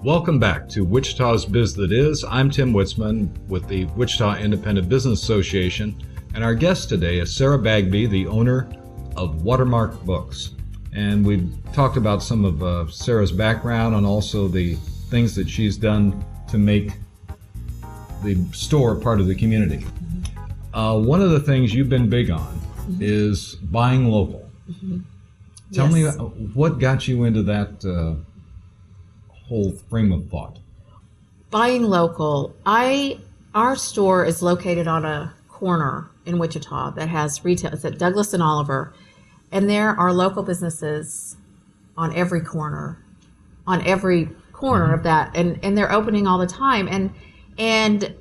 Welcome back to Wichita's Biz That Is. I'm Tim Witzman with the Wichita Independent Business Association, and our guest today is Sarah Bagby, the owner of Watermark Books. And we've talked about some of Sarah's background and also the things that she's done to make the store part of the community. One of the things you've been big on is buying local. Tell me what got you into that whole frame of thought. Buying local. Our store is located on a corner in Wichita that has retail. It's at Douglas and Oliver, and there are local businesses on every corner of that, and they're opening all the time. And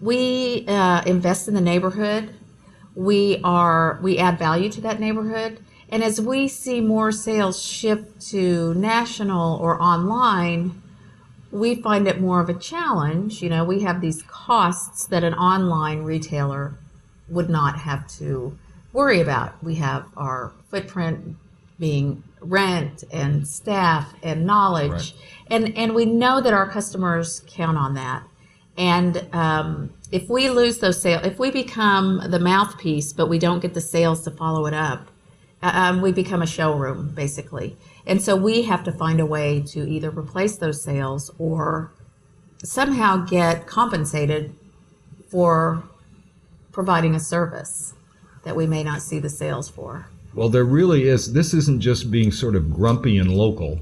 we invest in the neighborhood. We add value to that neighborhood. And as we see more sales shift to national or online, we find it more of a challenge. You know, we have these costs that an online retailer would not have to worry about. We have our footprint being rent and staff and knowledge. Right. And we know that our customers count on that. And if we lose those sales, if we become the mouthpiece, but we don't get the sales to follow it up, we become a showroom, basically. And so we have to find a way to either replace those sales or somehow get compensated for providing a service that we may not see the sales for. Well, there really is. This isn't just being sort of grumpy and local.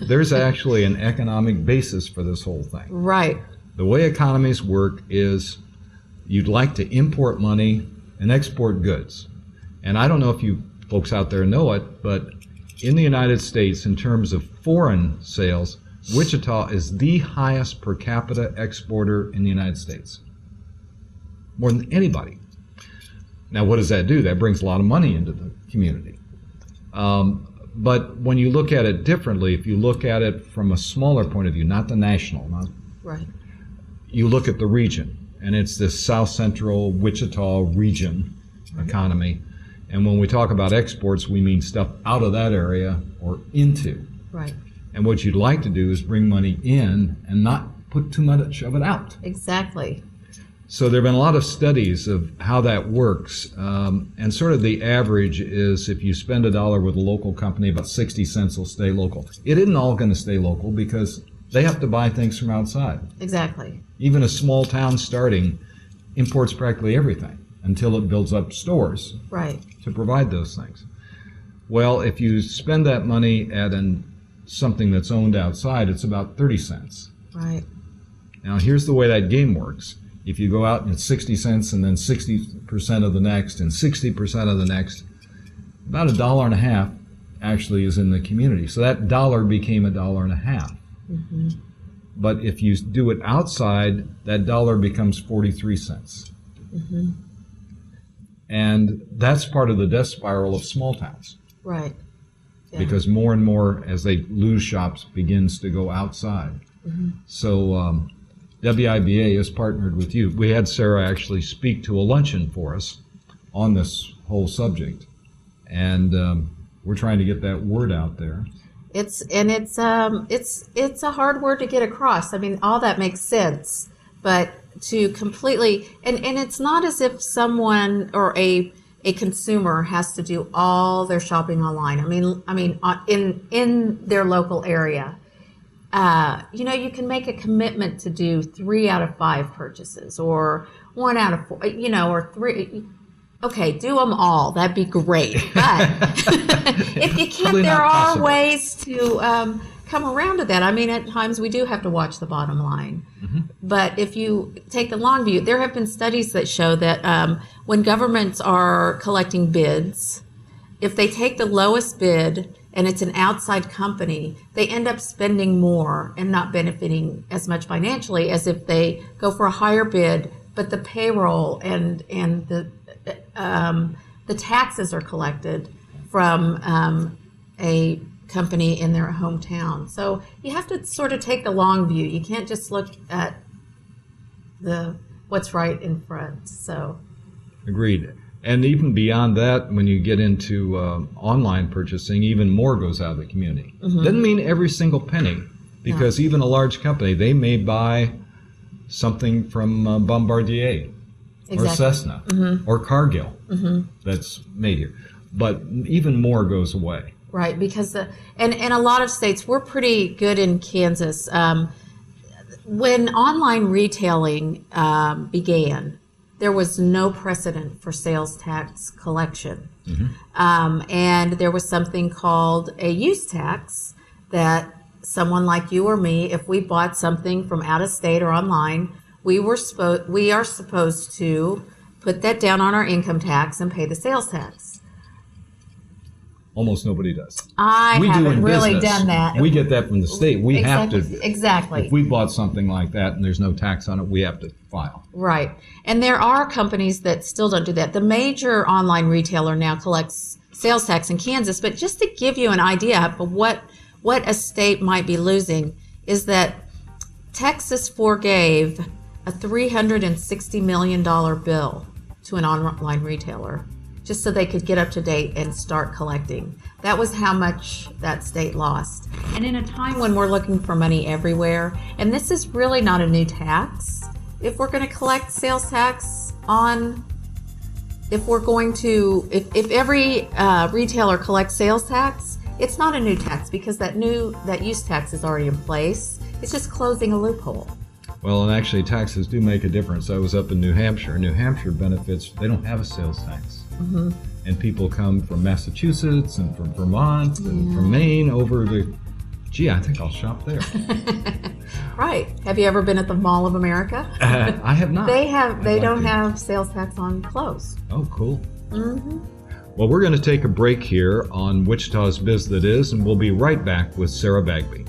There's actually an economic basis for this whole thing. Right. The way economies work is you'd like to import money and export goods. And I don't know if you folks out there know it, but in the United States, in terms of foreign sales, Wichita is the highest per capita exporter in the United States. More than anybody. Now, what does that do? That brings a lot of money into the community. But when you look at it differently, if you look at it from a smaller point of view, not the national, right. You look at the region, and it's this South Central Wichita region economy. And when we talk about exports, we mean stuff out of that area or into. Right. And what you'd like to do is bring money in and not put too much of it out. Exactly. So there have been a lot of studies of how that works. And sort of the average is if you spend $1 with a local company, about 60 cents will stay local. It isn't all going to stay local because they have to buy things from outside. Exactly. Even a small town starting imports practically everything until it builds up stores. Right. To provide those things. Well, if you spend that money at something that's owned outside, it's about 30 cents. Right. Now, here's the way that game works. If you go out and it's 60 cents and then 60% of the next and 60% of the next, about $1.50 actually is in the community. So that dollar became $1.50. Mm-hmm. But if you do it outside, that dollar becomes 43 cents. Mm-hmm. And that's part of the death spiral of small towns. Right. Yeah. Because more and more, as they lose shops, begins to go outside. Mm-hmm. So WIBA has partnered with you. We had Sarah actually speak to a luncheon for us on this whole subject. And we're trying to get that word out there. It's a hard word to get across. I mean, all that makes sense, but to completely, and it's not as if someone or a consumer has to do all their shopping online. I mean, in their local area, you can make a commitment to do 3 out of 5 purchases or 1 out of 4, or 3. Okay, do them all. That'd be great. But if you can't, there are ways to come around to that. I mean, at times we do have to watch the bottom line. Mm-hmm. But if you take the long view, there have been studies that show that when governments are collecting bids, if they take the lowest bid and it's an outside company, they end up spending more and not benefiting as much financially as if they go for a higher bid, but the payroll and the taxes are collected from a company in their hometown. So you have to sort of take the long view. You can't just look at what's right in front. So agreed. And even beyond that, when you get into online purchasing, even more goes out of the community. Mm-hmm. Doesn't mean every single penny because even a large company, they may buy something from Bombardier or Cessna or Cargill that's made here. But even more goes away. Right, because and a lot of states, we're pretty good in Kansas. When online retailing began, there was no precedent for sales tax collection. And there was something called a use tax that someone like you or me, if we bought something from out of state or online, we are supposed to put that down on our income tax and pay the sales tax. Almost nobody does. We haven't really done that. We get that from the state. We have to. Exactly. If we bought something like that and there's no tax on it, we have to file. Right. And there are companies that still don't do that. The major online retailer now collects sales tax in Kansas, but just to give you an idea of what a state might be losing is that Texas forgave a $360 million bill to an online retailer just so they could get up to date and start collecting. That was how much that state lost. And in a time when we're looking for money everywhere, and this is really not a new tax, if we're going to collect sales tax on, if every retailer collects sales tax, it's not a new tax because that use tax is already in place. It's just closing a loophole. Well, and actually taxes do make a difference. I was up in New Hampshire. New Hampshire benefits, they don't have a sales tax. And people come from Massachusetts and from Vermont and from Maine over to, gee, I think I'll shop there. Right. Have you ever been at the Mall of America? I have not. They don't have sales tax on clothes. Oh, cool. Well, we're going to take a break here on Wichita's Biz That Is, and we'll be right back with Sarah Bagby.